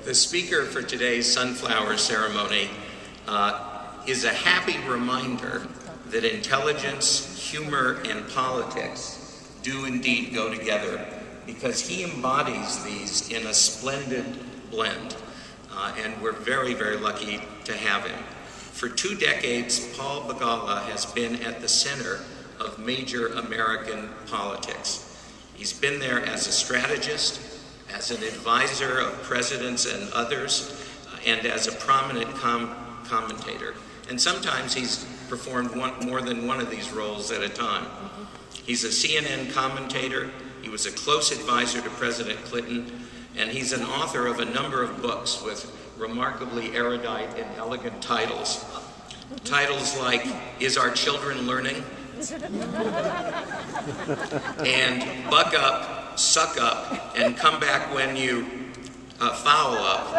The speaker for today's sunflower ceremony is a happy reminder that intelligence, humor, and politics do indeed go together, because he embodies these in a splendid blend, and we're very, very lucky to have him. For 2 decades, Paul Begala has been at the center of major American politics. He's been there as a strategist, as an advisor of presidents and others, and as a prominent commentator. And sometimes he's performed more than one of these roles at a time. He's a CNN commentator, he was a close advisor to President Clinton, and he's an author of a number of books with remarkably erudite and elegant titles. Titles like, Is Our Children Learning? And Buck Up, Suck Up, and Come Back When You Foul Up.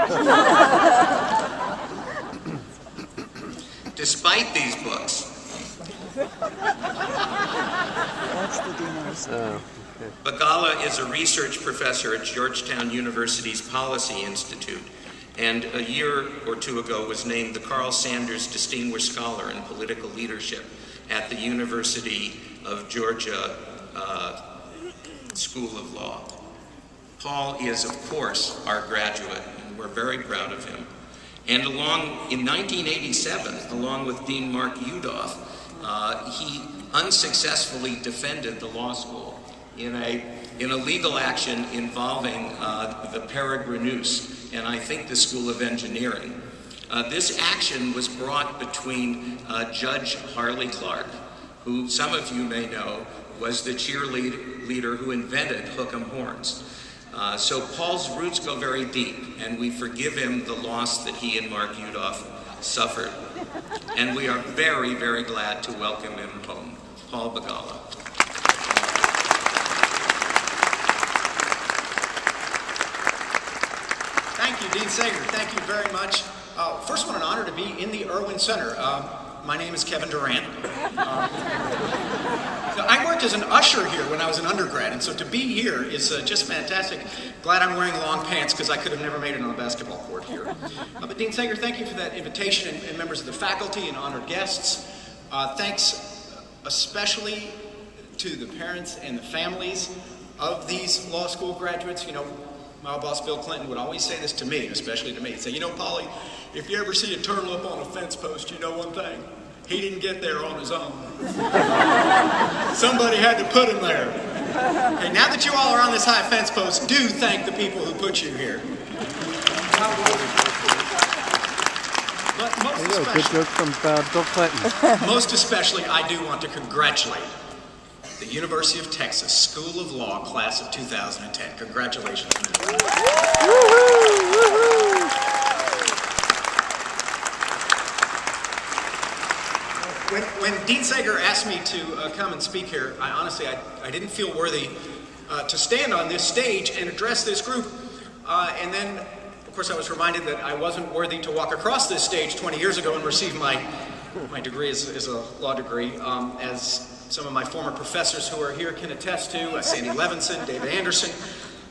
Despite these books, Begala is a research professor at Georgetown University's Policy Institute, and a year or 2 ago was named the Carl Sanders Distinguished Scholar in Political Leadership at the University of Georgia School of Law. Paul is, of course, our graduate, and we're very proud of him. And in 1987, along with Dean Mark Yudof, he unsuccessfully defended the law school in a legal action involving the Peregrinus, and I think the School of Engineering. This action was brought between Judge Harley Clark, who some of you may know was the cheerleader who invented hook 'em horns. So Paul's roots go very deep, and we forgive him the loss that he and Mark Yudof suffered. And we are very, very glad to welcome him home. Paul Begala. Thank you, Dean Sager. Thank you very much. First, what an honor to be in the Irwin Center. My name is Kevin Durant. I worked as an usher here when I was an undergrad, and so to be here is just fantastic. Glad I'm wearing long pants, because I could have never made it on a basketball court here. But Dean Sager, thank you for that invitation, and members of the faculty and honored guests. Thanks especially to the parents and the families of these law school graduates. You know, my boss Bill Clinton would always say this to me, especially to me. He'd say, you know, Polly, if you ever see a turtle up on a fence post, you know one thing. He didn't get there on his own. Somebody had to put him there. Hey, now that you all are on this high fence post, do thank the people who put you here. But most especially, I do want to congratulate the University of Texas School of Law class of 2010. Congratulations. When Dean Sager asked me to come and speak here, I didn't feel worthy to stand on this stage and address this group. And then, of course, I was reminded that I wasn't worthy to walk across this stage 20 years ago and receive my degree as a law degree, as some of my former professors who are here can attest to, Sandy Levinson, David Anderson.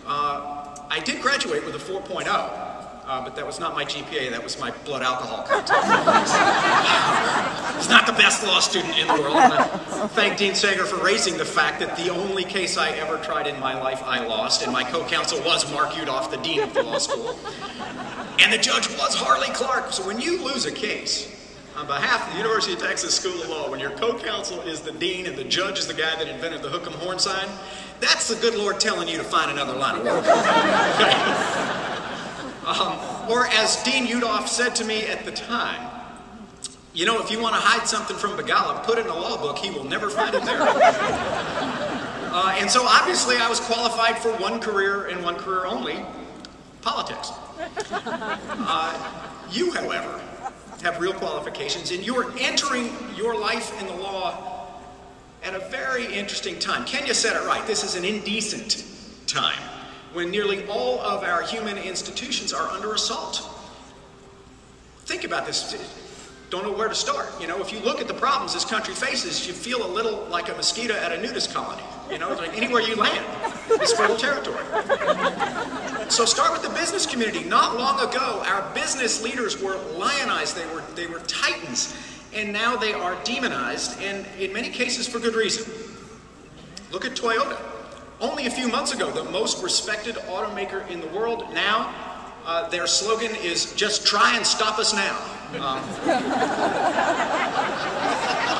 I did graduate with a 4.0, but that was not my GPA, that was my blood alcohol content. I was not the best law student in the world, and I thank Dean Sager for raising the fact that the only case I ever tried in my life I lost, and my co-counsel was Mark Yudof, the dean of the law school, and the judge was Harley Clark. So when you lose a case, on behalf of the University of Texas School of Law, when your co-counsel is the dean and the judge is the guy that invented the hook 'em horn sign, that's the good Lord telling you to find another line of work. Or as Dean Yudof said to me at the time, you know, if you want to hide something from Begala, put it in a law book, he will never find it there. And so obviously I was qualified for one career and one career only, politics. You, however, have real qualifications, and you're entering your life in the law at a very interesting time. Kenya said it right. This is an indecent time when nearly all of our human institutions are under assault. Think about this. Don't know where to start. You know, if you look at the problems this country faces, you feel a little like a mosquito at a nudist colony. You know, it's like anywhere you land is fertile territory. So start with the business community. Not long ago, our business leaders were lionized. They were titans. And now they are demonized, and in many cases for good reason. Look at Toyota. Only a few months ago, the most respected automaker in the world. Now, their slogan is, just try and stop us now.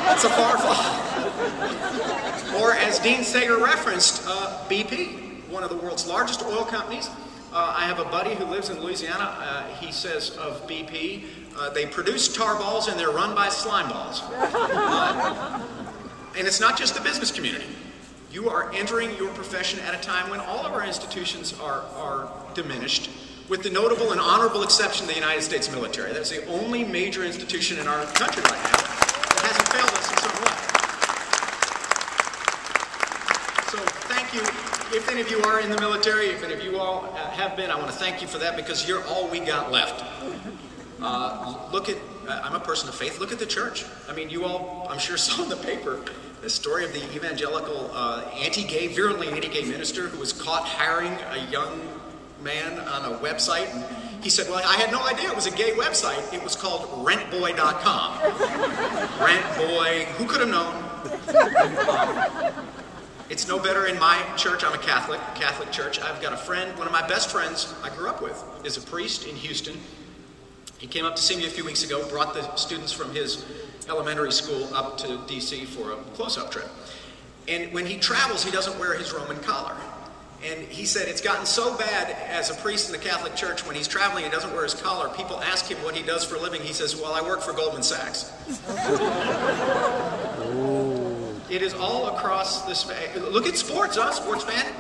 That's a far fall. Or as Dean Sager referenced, BP, one of the world's largest oil companies. I have a buddy who lives in Louisiana. He says of BP, they produce tar balls and they're run by slime balls. And it's not just the business community. You are entering your profession at a time when all of our institutions are diminished, with the notable and honorable exception of the United States military. That's the only major institution in our country right now that hasn't failed us in some way. So thank you. If any of you are in the military, if any of you all have been, I want to thank you for that, because you're all we got left. Look at, I'm a person of faith, look at the church. I mean, you all, I'm sure, saw in the paper the story of the evangelical virulently anti-gay minister who was caught hiring a young man on a website. And he said, well, I had no idea it was a gay website. It was called rentboy.com. Rentboy, who could have known? It's no better in my church. I'm a Catholic church. I've got a friend, one of my best friends I grew up with, is a priest in Houston. He came up to see me a few weeks ago, brought the students from his elementary school up to D.C. for a close-up trip. And when he travels, he doesn't wear his Roman collar. And he said it's gotten so bad as a priest in the Catholic Church, when he's traveling and doesn't wear his collar, people ask him what he does for a living. He says, well, I work for Goldman Sachs. It is all across this. Look at sports, sports fan.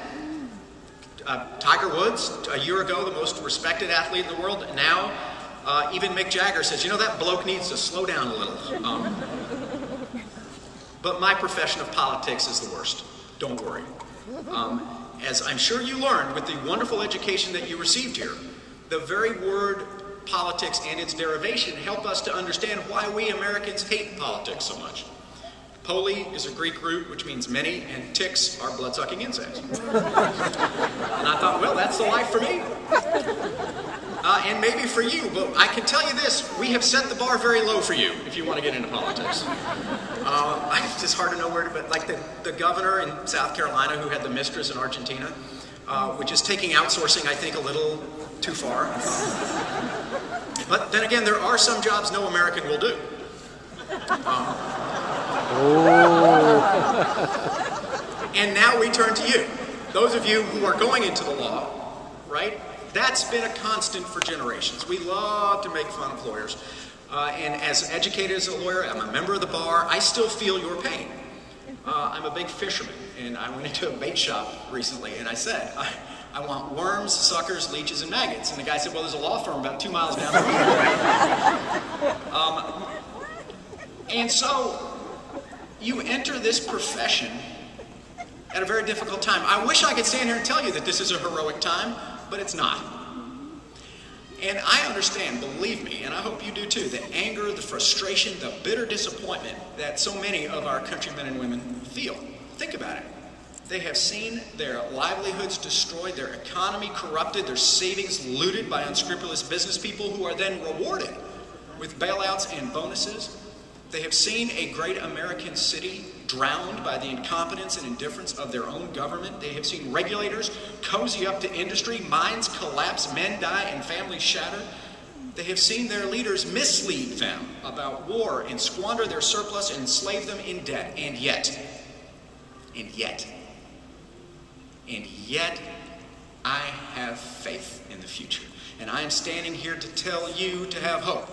Tiger Woods, a year ago, the most respected athlete in the world. Now, even Mick Jagger says, you know, that bloke needs to slow down a little. But my profession of politics is the worst. Don't worry. As I'm sure you learned with the wonderful education that you received here, the very word politics and its derivation help us to understand why we Americans hate politics so much. Poli is a Greek root, which means many, and ticks are blood-sucking insects. And I thought, well, that's the life for me. And maybe for you, but I can tell you this, we have set the bar very low for you if you want to get into politics. It's just hard to know where to, but like the governor in South Carolina who had the mistress in Argentina, which is taking outsourcing, I think, a little too far. But then again, there are some jobs no American will do. And now we turn to you. Those of you who are going into the law, right? That's been a constant for generations. We love to make fun of lawyers. And as educated as a lawyer, I'm a member of the bar, I still feel your pain. I'm a big fisherman, and I went into a bait shop recently, and I said, I want worms, suckers, leeches, and maggots. And the guy said, well, there's a law firm about 2 miles down the road. And so, you enter this profession at a very difficult time. I wish I could stand here and tell you that this is a heroic time, but it's not. And I understand, believe me, and I hope you do too, the anger, the frustration, the bitter disappointment that so many of our countrymen and women feel. Think about it. They have seen their livelihoods destroyed, their economy corrupted, their savings looted by unscrupulous business people who are then rewarded with bailouts and bonuses. They have seen a great American city drowned by the incompetence and indifference of their own government. They have seen regulators cozy up to industry, mines collapse, men die, and families shatter. They have seen their leaders mislead them about war and squander their surplus and enslave them in debt. And yet, I have faith in the future. And I am standing here to tell you to have hope.